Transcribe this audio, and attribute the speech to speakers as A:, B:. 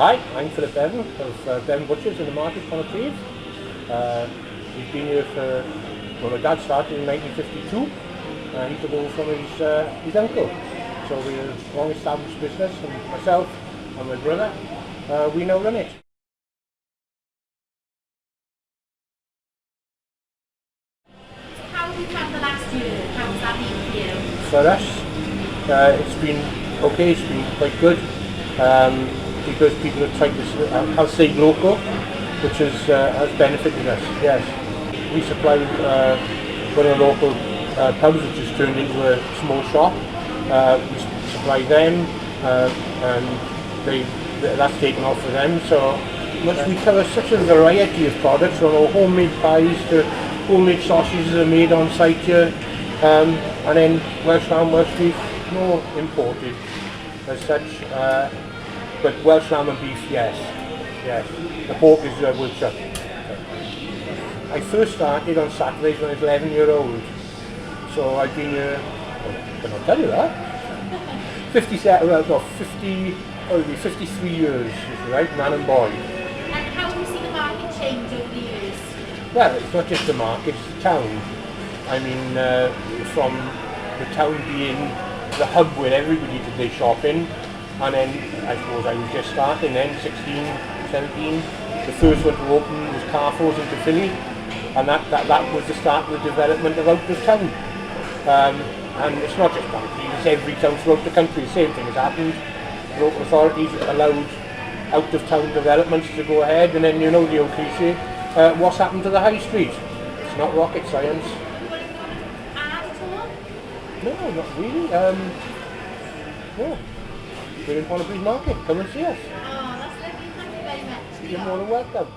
A: Hi, I'm Phillip Bevan of Bevan Butchers in the market on a cave. We've been here for, well, my dad started in 1952. He took over from his uncle. So we're a long established business, and myself and my brother, we now run it.
B: How have you found the last year? How has that been for you?
A: For us, it's been okay, it's been quite good. Because people have tried to, I'll say local, which has benefited us, yes. We supply one of the local pubs, which has turned into a small shop. We supply them, and that's taken off for them. So we cover such a variety of products, from homemade pies to homemade sausages are made on site here, and then Welsh lamb, Welsh beef, no imported as such. But Welsh lamb and beef, yes. The pork is Wiltshire. I first started on Saturdays when I was 11-year-old. So I've been here, can I tell you that? 53 years, right, man and boy.
B: And how have you seen the market change over the years?
A: Well, it's not just the market, it's the town. I mean, from the town being the hub where everybody did their shopping, and then I suppose I was just starting then, 16, 17. The first one to open was Carrefour's into Philly, and that was the start of the development of out of town. And it's not just country, it's every town throughout the country. The same thing has happened. Local authorities allowed out of town developments to go ahead, and then you know the old cliche, what's happened to the high street? It's not rocket science.
B: Add at all?
A: No, not really. No. We're in Honolulu Market. Come and see us.
B: Oh, that's lovely. Thank you very much.
A: You're more than welcome.